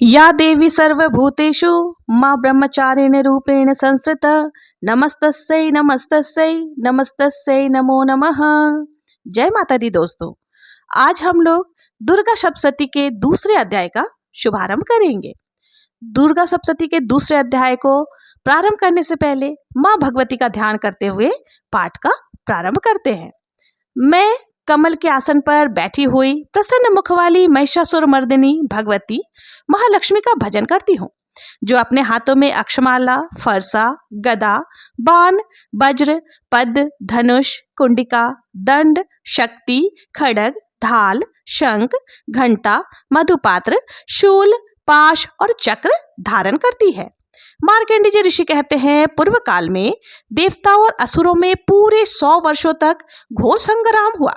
या देवी सर्वभूतेषु माँ ब्रह्मचारिणी रूपेण संस्थिता नमस्तस्यै नमस्तस्यै नमस्तस्यै नमो नमः। जय माता दी दोस्तों, आज हम लोग दुर्गा सप्तशती के दूसरे अध्याय का शुभारंभ करेंगे। दुर्गा सप्तशती के दूसरे अध्याय को प्रारंभ करने से पहले माँ भगवती का ध्यान करते हुए पाठ का प्रारंभ करते हैं। मैं कमल के आसन पर बैठी हुई प्रसन्न मुख वाली महिषासुर मर्दिनी भगवती महालक्ष्मी का भजन करती हूँ, जो अपने हाथों में अक्षमाला, फरसा, गदा, बाण, वज्र, पद्म, धनुष, कुंडिका, दंड, शक्ति, खड्ग, ढाल, शंख, घंटा, मधुपात्र, शूल, पाश और चक्र धारण करती है। मार्कंडेय जी ऋषि कहते हैं, पूर्व काल में देवताओं और असुरों में पूरे 100 वर्षों तक घोर संग्राम हुआ।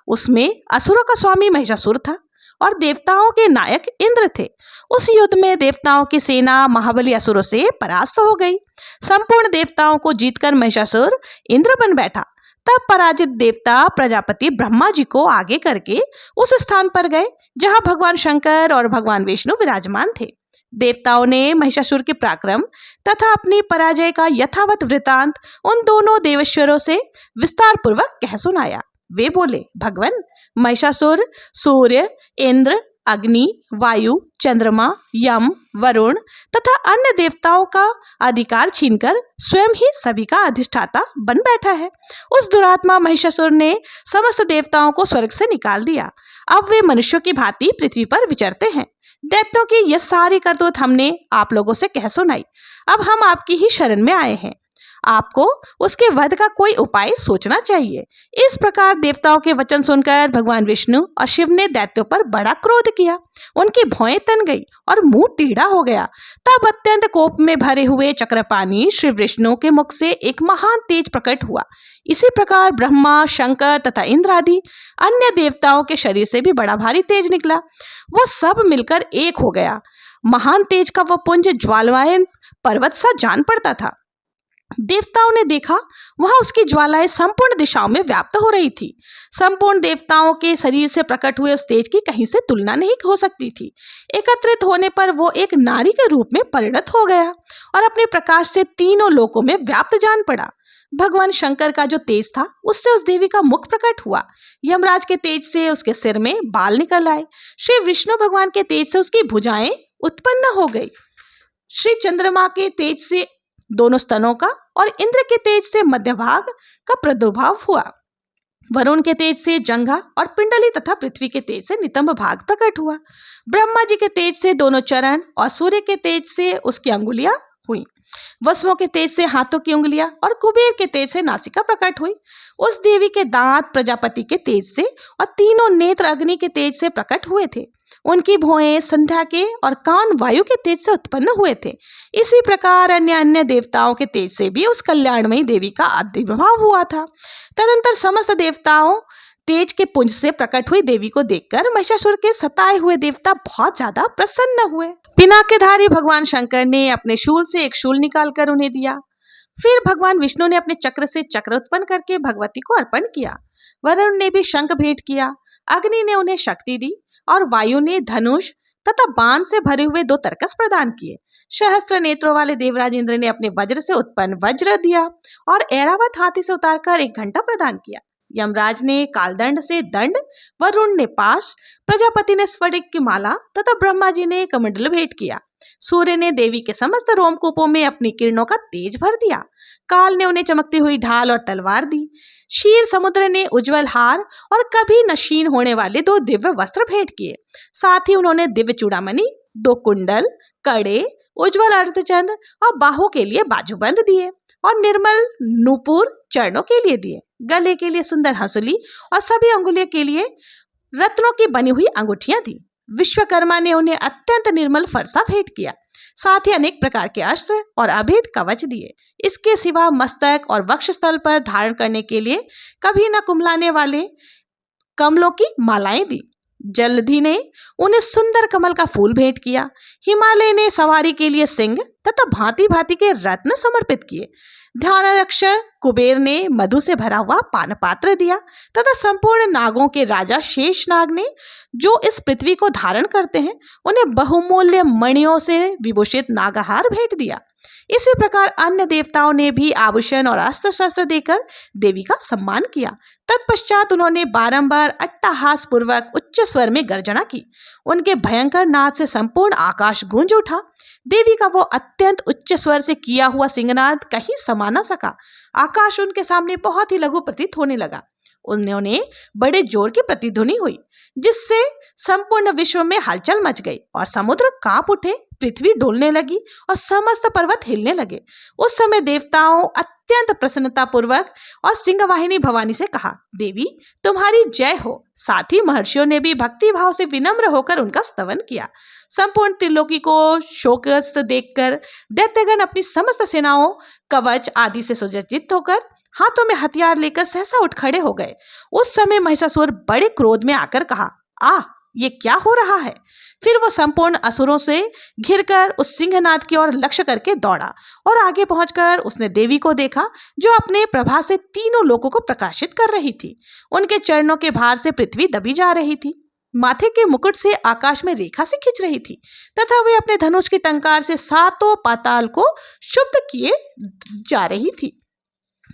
उसमें असुरों का स्वामी महिषासुर था और देवताओं के नायक इंद्र थे। उस युद्ध में देवताओं की सेना महाबली असुरों से परास्त हो गई। संपूर्ण देवताओं को जीतकर महिषासुर इंद्र बन बैठा। तब पराजित देवता प्रजापति ब्रह्मा जी को आगे करके उस स्थान पर गए जहां भगवान शंकर और भगवान विष्णु विराजमान थे। देवताओं ने महिषासुर के पराक्रम तथा अपनी पराजय का यथावत वृतांत उन दोनों देवेश्वरों से विस्तार पूर्वक कह सुनाया। वे बोले, भगवान, महिषासुर सूर्य, इंद्र, अग्नि, वायु, चंद्रमा, यम, वरुण तथा अन्य देवताओं का अधिकार छीनकर स्वयं ही सभी का अधिष्ठाता बन बैठा है। उस दुरात्मा महिषासुर ने समस्त देवताओं को स्वर्ग से निकाल दिया। अब वे मनुष्यों की भांति पृथ्वी पर विचरते हैं। दैत्यों की यह सारी करतूत हमने आप लोगों से कह सुनाई। अब हम आपकी ही शरण में आए हैं। आपको उसके वध का कोई उपाय सोचना चाहिए। इस प्रकार देवताओं के वचन सुनकर भगवान विष्णु और शिव ने दैत्यों पर बड़ा क्रोध किया। उनकी भौएं तन गई और मुंह टेढ़ा हो गया। तब अत्यंत कोप में भरे हुए चक्रपाणी श्री विष्णु के मुख से एक महान तेज प्रकट हुआ। इसी प्रकार ब्रह्मा, शंकर तथा इंद्र आदि अन्य देवताओं के शरीर से भी बड़ा भारी तेज निकला। वह सब मिलकर एक हो गया। महान तेज का वह पुंज ज्वालाएं पर्वत सा जान पड़ता था। देवताओं ने देखा, वहां उसकी ज्वालाएं संपूर्ण दिशाओं में व्याप्त हो रही थी। संपूर्ण देवताओं के शरीर से प्रकट हुए उस तेज की कहीं से तुलना नहीं हो सकती थी। एकत्रित होने पर वो एक नारी के रूप में परिणत हो गया और अपने प्रकाश से तीनों लोकों में व्याप्त जान पड़ा। भगवान शंकर का जो तेज था, उससे उस देवी का मुख प्रकट हुआ। यमराज के तेज से उसके सिर में बाल निकल आए। श्री विष्णु भगवान के तेज से उसकी भुजाएं उत्पन्न हो गई। श्री चंद्रमा के तेज से दोनों स्तनों का और इंद्र के तेज से मध्य भाग का प्रादुर्भाव हुआ। वरुण के तेज से जंघा और पिंडली तथा पृथ्वी के तेज से नितंब भाग प्रकट हुआ। ब्रह्मा जी के तेज से दोनों चरण और सूर्य के तेज से उसकी अंगुलियां हुई। वसुओं के तेज से हाथों की उंगलियां और कुबेर के तेज से नासिका प्रकट हुई। उस देवी के दांत प्रजापति के तेज से और तीनों नेत्र अग्नि के तेज से प्रकट हुए थे। उनकी भौएं संध्या के और कान वायु के तेज से उत्पन्न हुए थे। इसी प्रकार अन्य अन्य देवताओं के तेज से भी उस कल्याणमयी देवी का आविर्भाव हुआ था। तदंतर समस्त देवताओं तेज के पुंज से प्रकट हुई देवी को देखकर महिषासुर के सताए हुए देवता बहुत ज्यादा प्रसन्न हुए। पिनाकेधारी भगवान शंकर ने अपने शूल से एक शूल निकालकर उन्हें दिया। फिर भगवान विष्णु ने अपने चक्र से चक्र उत्पन्न करके भगवती को अर्पण किया। वरुण ने भी शंख भेंट किया। अग्नि ने उन्हें शक्ति दी और वायु ने धनुष तथा बाण से भरे हुए 2 तरकस प्रदान किए। सहस्त्र नेत्रों वाले देवराज इंद्र ने अपने वज्र से उत्पन्न वज्र दिया और ऐरावत हाथी से उतारकर एक घंटा प्रदान किया। यमराज ने कालदंड से दंड, वरुण ने पाश, प्रजापति ने स्फटिक की माला तथा ब्रह्मा जी ने कमंडल भेंट किया। सूर्य ने देवी के समस्त रोमकूपों में अपनी किरणों का तेज भर दिया। काल ने उन्हें चमकती हुई ढाल और तलवार दी। क्षीर समुद्र ने उज्जवल हार और कभी नशीन होने वाले 2 दिव्य वस्त्र भेंट किए। साथ ही उन्होंने दिव्य चूड़ामणि, 2 कुंडल, कड़े, उज्जवल अर्धचंद्र और बाहों के लिए बाजूबंद दिए और निर्मल नूपुर चरणों के लिए दिए। गले के लिए सुंदर हंसुली और सभी अंगुलियों के लिए रत्नों की बनी हुई अंगूठियां दी। विश्वकर्मा ने उन्हें अत्यंत निर्मल फरसा भेंट किया। साथ ही अनेक प्रकार के अस्त्र और अभेद कवच दिए। इसके सिवा मस्तक और वक्षस्थल पर धारण करने के लिए कभी न कुम्हलाने वाले कमलों की मालाएं दी। जलधि ने उन्हें सुंदर कमल का फूल भेंट किया। हिमालय ने सवारी के लिए सिंह तथा भांति भांति के रत्न समर्पित किए। ध्यानाध्यक्ष कुबेर ने मधु से भरा हुआ पान पात्र दिया तथा संपूर्ण नागों के राजा शेषनाग ने, जो इस पृथ्वी को धारण करते हैं, उन्हें बहुमूल्य मणियों से विभूषित नागहार भेंट दिया। इसी प्रकार अन्य देवताओं ने भी आभूषण और अस्त्र शस्त्र देकर देवी का सम्मान किया। तत्पश्चात उन्होंने बारंबार अट्टहास पूर्वक उच्च स्वर में गर्जना की। उनके भयंकर नाद से संपूर्ण आकाश गूंज उठा। देवी का वो अत्यंत उच्च स्वर से किया हुआ सिंहनाद कहीं समा न सका। आकाश उनके सामने बहुत ही लघु प्रतीत होने लगा। उन्होंने बड़े जोर की प्रतिध्वनि हुई, जिससे संपूर्ण विश्व में हलचल मच गई और समुद्र कांप उठे, पृथ्वी डोलने लगी और समस्त पर्वत हिलने लगे। उस समय देवताओं अत्यंत प्रसन्नता पूर्वक और सिंहवाहिनी भवानी से कहा, देवी तुम्हारी जय हो। साथ ही महर्षियों ने भी भक्ति भाव से विनम्र होकर उनका स्तवन किया। संपूर्ण त्रिलोकी को शोकग्रस्त देखकर दैत्यगण अपनी समस्त सेनाओं, कवच आदि से सुसज्जित होकर हाथों में हथियार लेकर सहसा उठ खड़े हो गए। उस समय महिषासुर बड़े क्रोध में आकर कहा, ये क्या हो रहा है? फिर वो संपूर्ण असुरों से घिरकर उस सिंहनाद की ओर लक्ष्य करके दौड़ा और आगे पहुंचकर उसने देवी को देखा, जो अपने प्रभा से तीनों लोकों को प्रकाशित कर रही थी। उनके चरणों के भार से पृथ्वी दबी जा रही थी, माथे के मुकुट से आकाश में रेखा से खिंच रही थी तथा वे अपने धनुष की टंकार से सातों पाताल को शुद्ध किए जा रही थी।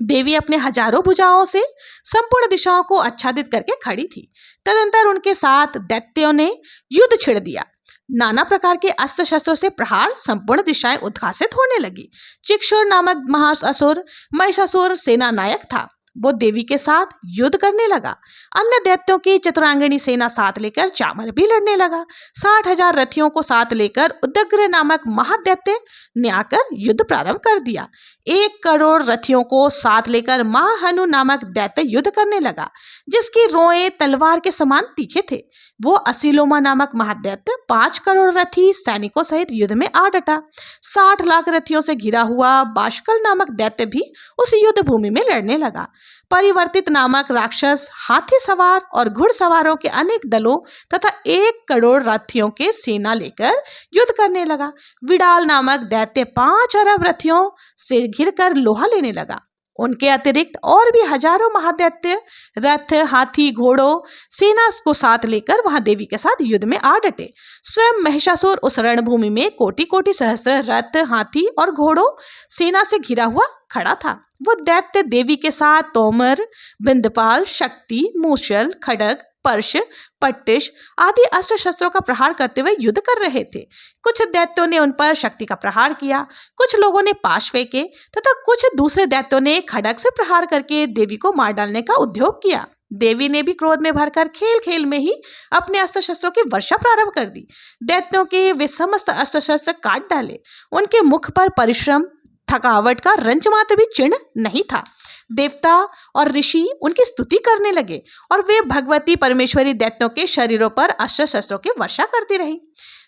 देवी अपने हजारों भुजाओं से संपूर्ण दिशाओं को आच्छादित करके खड़ी थी। तदंतर उनके साथ दैत्यों ने युद्ध छिड़ दिया। नाना प्रकार के अस्त्र शस्त्रों से प्रहार, संपूर्ण दिशाएं उद्घासित होने लगी। चिक्षुर नामक महाअसुर महिषासुर सेना नायक था। वो देवी के साथ युद्ध करने लगा। अन्य दैत्यों की चतुरांगिनी सेना साथ लेकर चामर भी लड़ने लगा। 60,000 रथियों को साथ लेकर उदग्र नामक महादैत्य ने आकर युद्ध प्रारंभ कर दिया। 1 करोड़ रथियों को साथ लेकर महाहनु नामक दैत्य युद्ध करने लगा, जिसकी रोएं तलवार के समान तीखे थे। वो असीलोमा नामक महादैत्य 5 करोड़ रथी सैनिकों सहित युद्ध में आ डटा। 60 लाख रथियों से घिरा हुआ बाशकल नामक दैत्य भी उस युद्ध भूमि में लड़ने लगा। परिवर्तित नामक राक्षस हाथी सवार और घुड़सवारों के अनेक दलों तथा 1 करोड़ रथियों के सेना लेकर युद्ध करने लगा। विडाल नामक दैत्य 5 अरब रथियों से घिरकर लोहा लेने लगा। उनके अतिरिक्त और भी हजारों महादैत्य रथ, हाथी, घोड़ों सेना को साथ लेकर वहां देवी के साथ युद्ध में आ डटे। स्वयं महिषासुर उस रणभूमि में कोटि कोटि सहस्त्र रथ, हाथी और घोड़ों सेना से घिरा हुआ खड़ा था। वो दैत्य देवी के साथ तोमर, बिंदपाल, शक्ति, मूषल, खड्ग, पर्श, पट्टिश आदि अस्त्र शस्त्रों का प्रहार करते हुए युद्ध कर रहे थे। कुछ दैत्यों ने उन पर शक्ति का प्रहार किया, कुछ लोगों ने पाश फेंके तथा कुछ दूसरे दैत्यों ने खड्ग से प्रहार करके देवी को मार डालने का उद्योग किया। देवी ने भी क्रोध में भरकर खेल खेल में ही अपने अस्त्र शस्त्रों की वर्षा प्रारंभ कर दी। दैत्यों के वे समस्त अस्त्र शस्त्र काट डाले। उनके मुख पर परिश्रम, थकावट का रंच मात्र भी चिन्ह नहीं था। देवता और ऋषि उनकी स्तुति करने लगे और वे भगवती परमेश्वरी दैत्यों के शरीरों पर अस्त्र शस्त्रों की वर्षा करती रही।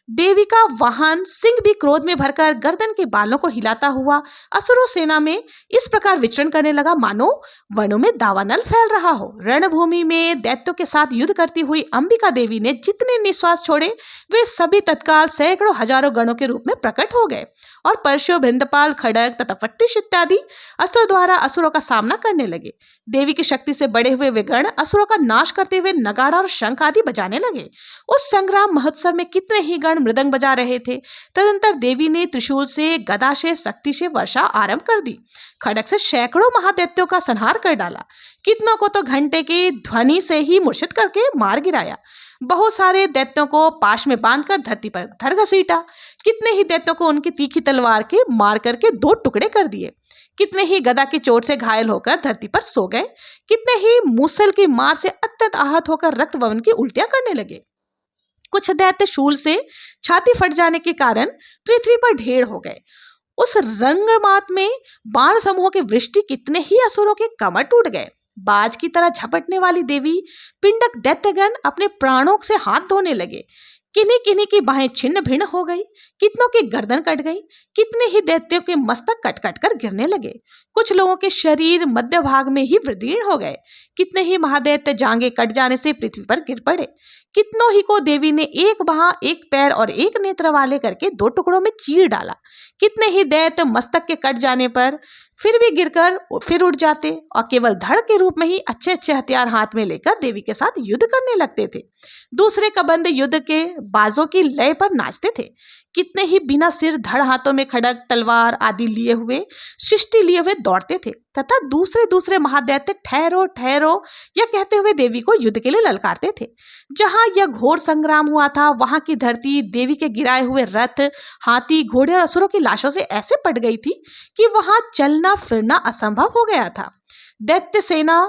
देवी का वाहन सिंह भी क्रोध में भरकर गर्दन के बालों को हिलाता हुआ असुरों सेना में इस प्रकार विचरण करने लगा, मानो वनों में दावानल फैल रहा हो। रणभूमि में दैत्यों के साथ युद्ध करती हुई अंबिका देवी ने जितने निश्वास छोड़े, वे सभी तत्काल सैकड़ों हजारों गणों के रूप में प्रकट हो गए और परशु, भिंदपाल, खड्ग तथा पट्टिश इत्यादि अस्त्रों द्वारा असुरों का सामना करने लगे। देवी की शक्ति से बड़े हुए वे गण असुरों का नाश करते हुए नगाड़ा और शंख आदि बजाने लगे। उस संग्राम महोत्सव में कितने ही गण मृदंग बजा रहे थे। तदंतर देवी ने त्रिशूल से, गदा से, शक्ति से वर्षा आरंभ कर दी। खड्ग से सैकड़ों महादैत्यों का संहार कर डाला। कितनों को तो घंटे की ध्वनि से ही मूर्छित करके मार गिराया। बहुत सारे दैत्यों को पाश में बांधकर धरती पर धर घसीटा। कितने ही दैत्यों को उनकी तीखी तलवार के मार करके 2 टुकड़े कर दिए। कितने ही गदा की चोट से घायल होकर धरती पर सो गए। कितने ही मूसल की मार से अत्यंत आहत होकर रक्त वमन की उल्टियां करने लगे। कुछ दैत्य शूल से छाती फट जाने के कारण पृथ्वी पर ढेर हो गए। उस रंगमात में बाण समूह की वृष्टि कितने ही असुरों के कमर टूट गए। बाज की तरह झपटने वाली देवी पिंडक दैत्यगण अपने प्राणों से हाथ धोने लगे। किन्हीं किन्हीं की बाहें छिन्न भिन्न हो गई, कितनों की गर्दन कट गई, कितने ही दैत्यों के मस्तक कट कट कर गिरने लगे। कुछ लोगों के शरीर मध्य भाग में ही विदीर्ण हो गए। कितने ही महादैत्य जांघें कट जाने से पृथ्वी पर गिर पड़े। कितनों ही को देवी ने एक बाह, एक पैर और एक नेत्र वाले करके 2 टुकड़ों में चीर डाला। कितने ही दैत्य मस्तक के कट जाने पर फिर भी गिरकर फिर उठ जाते और केवल धड़ के रूप में ही अच्छे अच्छे हथियार हाथ में लेकर देवी के साथ युद्ध करने लगते थे। दूसरे कबंध युद्ध के बाजों की लय पर नाचते थे। कितने ही बिना सिर धड़ हाथों में खड़ग, तलवार आदि लिए हुए, सृष्टि लिए हुए दौड़ते थे तथा दूसरे दूसरे महादैत्य ठहरो ठहरो यह कहते हुए देवी को युद्ध के लिए ललकारते थे। जहां यह घोर संग्राम हुआ था वहां की धरती देवी के गिराए हुए रथ, हाथी, घोड़े और असुरों की लाशों से ऐसे पट गई थी कि वहां चलना फिरना असंभव हो गया था। दैत्य सेना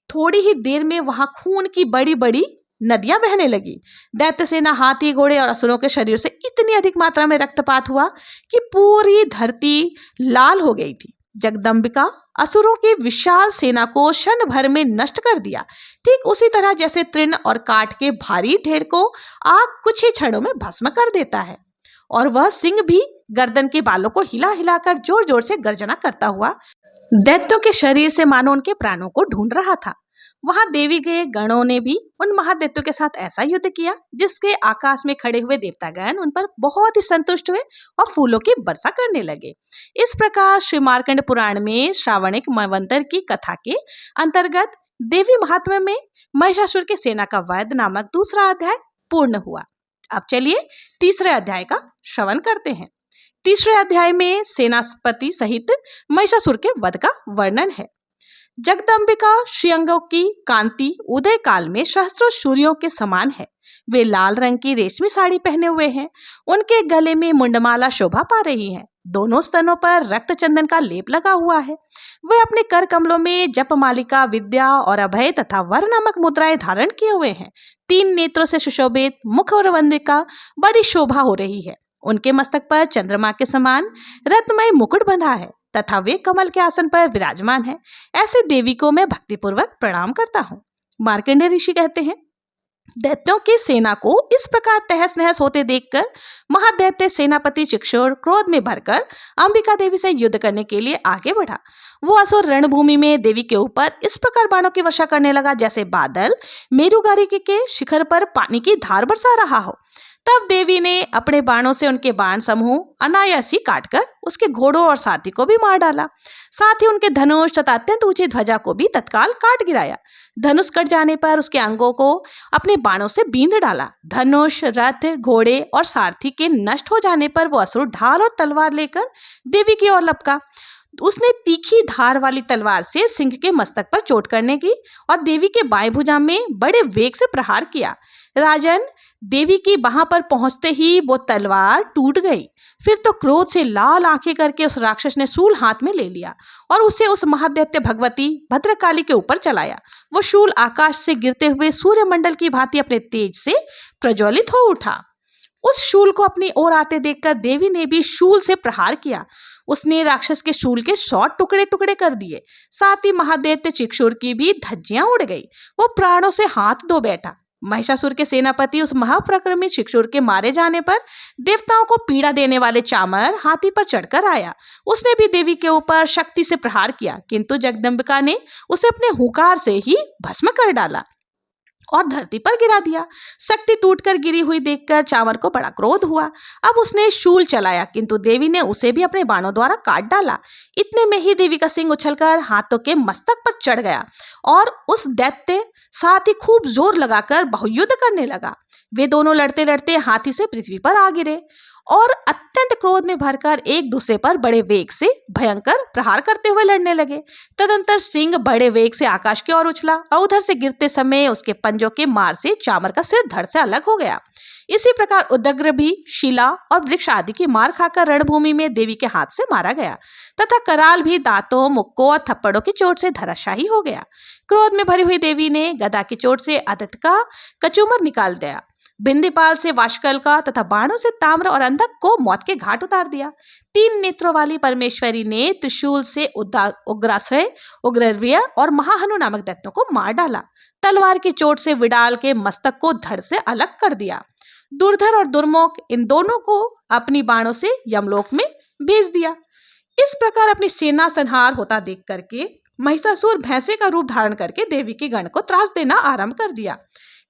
थोड़ी ही देर में वहां खून की बड़ी बड़ी नदियां बहने लगी। दैत्य सेना, हाथी, घोड़े और असुरों के शरीर से इतनी अधिक मात्रा में रक्तपात हुआ कि पूरी धरती लाल हो गई थी। जगदम्बिका असुरों की विशाल सेना को क्षण भर में नष्ट कर दिया, ठीक उसी तरह जैसे तृण और काठ के भारी ढेर को आग कुछ ही क्षणों में भस्म कर देता है। और वह सिंह भी गर्दन के बालों को हिला हिलाकर जोर जोर से गर्जना करता हुआ दैत्यों के शरीर से मानो उनके प्राणों को ढूंढ रहा था। वहां देवी के गणों ने भी उन महादैत्यों के साथ ऐसा युद्ध किया जिसके आकाश में खड़े हुए देवतागण उन पर बहुत ही संतुष्ट हुए और फूलों की वर्षा करने लगे। इस प्रकार श्री मार्कंड पुराण में श्रावणिक मनवंतर की कथा के अंतर्गत देवी महात्म्य में महिषासुर की सेना का वध नामक दूसरा अध्याय पूर्ण हुआ। अब चलिए तीसरे अध्याय का श्रवण करते हैं। तीसरे अध्याय में सेनापति सहित महिषासुर के वध का वर्णन है। जगदम्बिका श्रीअंगों की कांति उदय काल में सहस्त्रों सूर्यों के समान है। वे लाल रंग की रेशमी साड़ी पहने हुए हैं। उनके गले में मुंडमाला शोभा पा रही है। दोनों स्तनों पर रक्त चंदन का लेप लगा हुआ है। वे अपने कर कमलों में जपमालिका, विद्या और अभय तथा वर नामक मुद्राएं धारण किए हुए हैं। 3 नेत्रों से सुशोभित मुख और वंदिका बड़ी शोभा हो रही है। उनके मस्तक पर चंद्रमा के समान रत्नमय मुकुट बंधा है तथा वे कमल के आसन पर विराजमान है। ऐसे देवी को मैं भक्तिपूर्वक प्रणाम करता हूँ। मार्कंडेय ऋषि कहते हैं, दैत्यों की सेना को इस प्रकार तहस नहस होते देखकर महादैत्य सेनापति चिक्षुर क्रोध में भरकर अंबिका देवी से युद्ध करने के लिए आगे बढ़ा। वो असुर रणभूमि में देवी के ऊपर इस प्रकार बाणों की वर्षा करने लगा जैसे बादल मेरुगारी के शिखर पर पानी की धार बरसा रहा हो। तब देवी ने अपने बाणों से उनके बाण समूह अनायास ही काटकर उसके घोड़ों और सारथी को भी मार डाला। साथ ही उनके धनुष तथा अत्यंत ऊंची ध्वजा को भी तत्काल काट गिराया। धनुष कट जाने पर उसके अंगों को अपने बाणों से बींध डाला। धनुष, रथ, घोड़े और सारथी के नष्ट हो जाने पर वो असुर ढाल और तलवार लेकर देवी की ओर लपका। उसने तीखी धार वाली तलवार से सिंह के मस्तक पर चोट करने की और देवी के बाएं भुजा में बड़े वेग से प्रहार किया। राजन, देवी की बाह पर पहुंचते ही वो तलवार टूट गई। फिर तो क्रोध से लाल आंखें करके उस राक्षस ने शूल हाथ में ले लिया और उसे उस महादैत्य भगवती भद्रकाली के ऊपर चलाया। वो शूल आकाश से गिरते हुए सूर्यमंडल की भांति अपने तेज से प्रज्वलित हो उठा। उस शूल को अपनी ओर आते देखकर देवी ने भी शूल से प्रहार किया। उसने राक्षस के शूल के 100 टुकड़े टुकड़े कर दिए। साथ ही महादैत्य चिक्षुर की भी धज्जियां उड़ गई। वो प्राणों से हाथ धो बैठा। महिषासुर के सेनापति उस महाप्रक्रमी चिक्षुर के मारे जाने पर देवताओं को पीड़ा देने वाले चामर हाथी पर चढ़कर आया। उसने भी देवी के ऊपर शक्ति से प्रहार किया, किंतु जगदम्बिका ने उसे अपने हुंकार से ही भस्म कर डाला और धरती पर गिरा दिया। शक्ति टूटकर गिरी हुई देखकर चामर को बड़ा क्रोध हुआ। अब उसने शूल चलाया, किंतु देवी ने उसे भी अपने बाणों द्वारा काट डाला। इतने में ही देवी का सिंह उछलकर हाथों के मस्तक पर चढ़ गया और उस दैत्य साथ ही खूब जोर लगाकर बहुयुद्ध करने लगा। वे दोनों लड़ते लड़ते हाथी से पृथ्वी पर आ गिरे और अत्यंत क्रोध में भरकर एक दूसरे पर बड़े वेग से भयंकर प्रहार करते हुए लड़ने लगे। तदंतर सिंह बड़े वेग से आकाश की ओर उछला और उधर से गिरते समय उसके पंजों के मार से चामर का सिर धड़ से अलग हो गया। इसी प्रकार उदग्र भी शिला और वृक्ष आदि की मार खाकर रणभूमि में देवी के हाथ से मारा गया तथा कराल भी दांतों, मुक्कों और थप्पड़ों की चोट से धराशायी हो गया। क्रोध में भरी हुई देवी ने गदा की चोट से आदित्य का कचूमर निकाल दिया, बिंदीपाल से वाशकल का तथा बाणों से ताम्र और अंधक को मौत के घाट उतार दिया। 3 नेत्रों वाली परमेश्वरी ने त्रिशूल से उग्राश्रय, उग्रवीर्य और महाहनु नामक दैत्यों को मार डाला। तलवार की चोट से विडाल के मस्तक को धड़ से अलग कर दिया। दुर्धर और दुर्मुख इन दोनों को अपनी बाणों से यमलोक में भेज दिया। इस प्रकार अपनी सेना संहार होता देख करके महिषासुर भैंसे का रूप धारण करके देवी के गण को त्रास देना आरंभ कर दिया।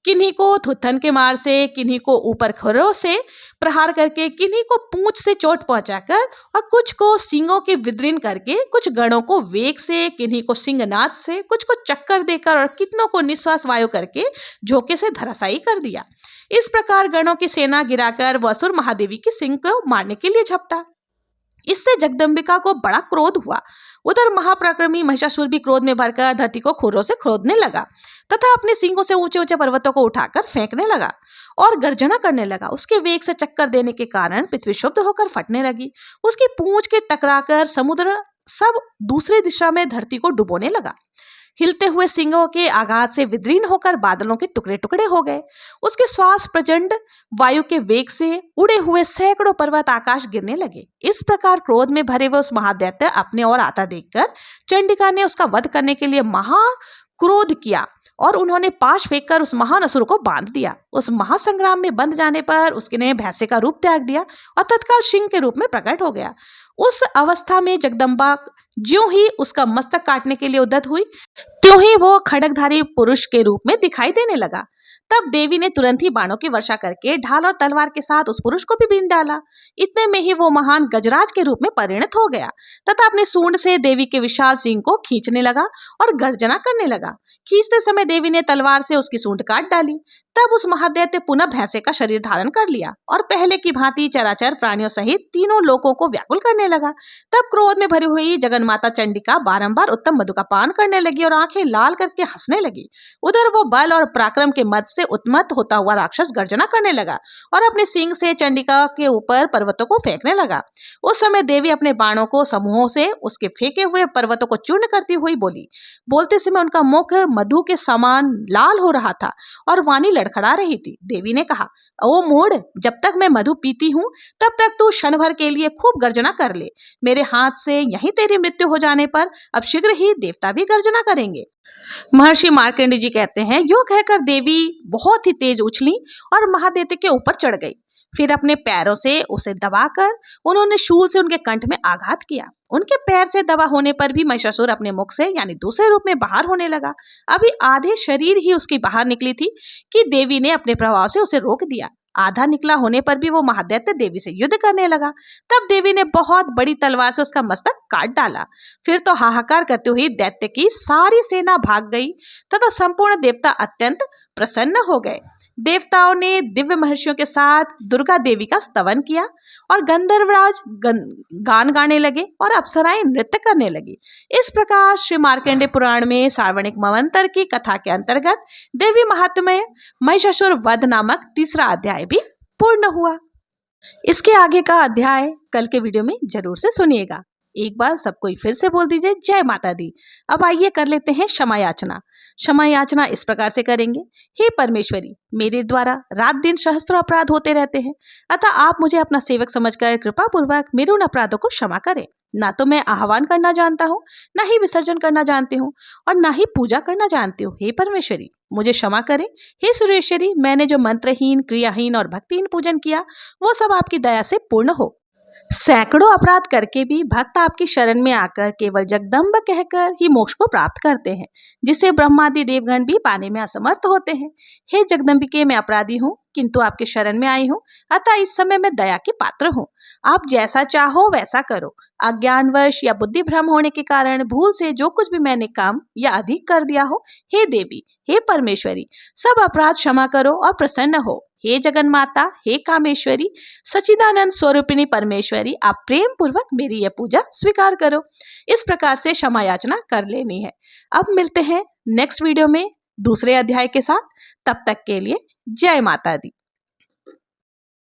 किन्हीं को थुथन के मार से, किन्हीं को ऊपर खुरों से प्रहार करके, किन्हीं को पूंछ से चोट पहुंचाकर और कुछ को सींगों के विदृन करके, कुछ गणों को वेग से, किन्हीं को सिंहनाद से, कुछ को चक्कर देकर और कितनों को निश्वास वायु करके झोंके से धराशायी कर दिया। इस प्रकार गणों की सेना गिराकर वह असुर महादेवी की सिंह को मारने के लिए झपटा। इससे जगदम्बिका को बड़ा क्रोध हुआ। उधर महापराक्रमी महिषासुर भी क्रोध में भरकर धरती को खुरों से खोदने लगा तथा अपने सींगों से ऊंचे ऊंचे पर्वतों को उठाकर फेंकने लगा और गर्जना करने लगा। उसके वेग से चक्कर देने के कारण पृथ्वी शुद्ध होकर फटने लगी। उसकी पूंछ के टकराकर समुद्र सब दूसरी दिशा में धरती को डुबोने लगा। हिलते हुए सिंगों के आघात से विदीर्ण होकर बादलों के टुकड़े टुकड़े हो गए। उसके श्वास प्रचंड वायु के वेग से उड़े हुए सैकड़ों पर्वत आकाश गिरने लगे। इस प्रकार क्रोध में भरे हुए उस महादैत्य अपने ओर आता देखकर चंडिका ने उसका वध करने के लिए महा क्रोध किया और उन्होंने पाश फेंककर उस महान असुर को बांध दिया। उस महासंग्राम में बंध जाने पर उसने भैंसे का रूप त्याग दिया और तत्काल सिंह के रूप में प्रकट हो गया। उस अवस्था में जगदम्बा ज्यों ही उसका मस्तक काटने के लिए उद्यत हुई, त्यों ही वो खड्गधारी पुरुष के रूप में दिखाई देने लगा। तब देवी ने तुरंत ही बाणों की वर्षा करके ढाल और तलवार के साथ उस पुरुष को भी बीन डाला। इतने में ही वो महान गजराज के रूप में परिणत हो गया तथा अपने सूंड से देवी के विशाल सिंह को खींचने लगा और गर्जना करने लगा। खींचते समय देवी ने तलवार से उसकी सूंड काट डाली। तब उस महादैत्य पुनः भैंसे का शरीर धारण कर लिया और पहले की भांति चराचर प्राणियों सहित तीनों लोकों को व्याकुल करने लगा। तब क्रोध में भरी हुई जगन्माता चंडिका बारंबार उत्तम मधु का पान करने लगी और आंखें लाल करके हंसने लगी। उधर वो बल और पराक्रम के मद से उत्मत्त होता हुआ राक्षस गर्जना करने लगा और अपने सिंह से चंडिका के ऊपर पर्वतों को फेंकने लगा। उस समय देवी अपने बाणों को समूहों से उसके फेंके हुए पर्वतों को चूर्ण करती हुई बोली। बोलते समय उनका मुख मधु के समान लाल हो रहा था और वाणी लड़खड़ा रही थी। देवी ने कहा, ओ मूढ़, जब तक मैं मधु पीती हूँ तब तक तू क्षण भर के लिए खूब गर्जना कर ले। मेरे हाथ से यहीं तेरी मृत्यु हो जाने पर अब शीघ्र ही देवता भी गर्जना करेंगे। महर्षि मार्कंडेय जी कहते हैं, यो कहकर देवी बहुत ही तेज उछली और महादैत्य के ऊपर चढ़ गई। फिर अपने पैरों से उसे दबाकर उन्होंने शूल से उनके कंठ में आघात किया। उनके पैर से दबा होने पर भी महिषासुर अपने मुख से यानी दूसरे रूप में बाहर होने लगा। अभी आधे शरीर ही उसकी बाहर निकली थी कि देवी ने अपने प्रभाव से उसे रोक दिया। आधा निकला होने पर भी वो महादैत्य देवी से युद्ध करने लगा। तब देवी ने बहुत बड़ी तलवार से उसका मस्तक काट डाला। फिर तो हाहाकार करते हुए दैत्य की सारी सेना भाग गई तथा संपूर्ण देवता अत्यंत प्रसन्न हो गए। देवताओं ने दिव्य महर्षियों के साथ दुर्गा देवी का स्तवन किया और गंधर्वराज गान गाने लगे और अप्सराएं नृत्य करने लगी। इस प्रकार श्री मार्कंडेय पुराण में सार्वणिक मवंतर की कथा के अंतर्गत देवी महात्म्य महिषासुर वध नामक तीसरा अध्याय भी पूर्ण हुआ। इसके आगे का अध्याय कल के वीडियो में जरूर से सुनिएगा। एक बार सब कोई फिर से बोल दीजिए, जय माता दी। अब आइए कर लेते हैं क्षमा याचना। क्षमा याचना इस प्रकार से करेंगे, हे परमेश्वरी, मेरे द्वारा रात दिन सहस्त्रों अपराध होते रहते हैं, अतः आप मुझे अपना सेवक समझकर कृपा पूर्वक मेरे उन अपराधों को क्षमा करें। ना तो मैं आह्वान करना जानता हूँ, ना ही विसर्जन करना जानती हूँ और ना ही पूजा करना जानती हूँ। हे परमेश्वरी, मुझे क्षमा करें। हे सुरेश्वरी, मैंने जो मंत्रहीन, क्रियाहीन और भक्तिहीन पूजन किया वो सब आपकी दया से पूर्ण हो। सैकड़ों अपराध करके भी भक्त आपकी शरण में आकर केवल जगदम्ब कहकर ही मोक्ष को प्राप्त करते हैं, जिसे ब्रह्मादि देवगण भी पाने में असमर्थ होते हैं। हे जगदम्बिके, मैं अपराधी हूँ किंतु आपके शरण में आई हूँ, अतः इस समय मैं दया के पात्र हूँ। आप जैसा चाहो वैसा करो। अज्ञानवश या बुद्धि भ्रम होने के कारण भूल से जो कुछ भी मैंने काम या अधिक कर दिया हो, हे देवी, हे परमेश्वरी, सब अपराध क्षमा करो और प्रसन्न हो। हे जगन माता, हे कामेश्वरी, सच्चिदानंद स्वरूपिणी परमेश्वरी, आप प्रेम पूर्वक मेरी यह पूजा स्वीकार करो। इस प्रकार से क्षमा याचना कर लेनी है। अब मिलते हैं नेक्स्ट वीडियो में दूसरे अध्याय के साथ। तब तक के लिए जय माता दी।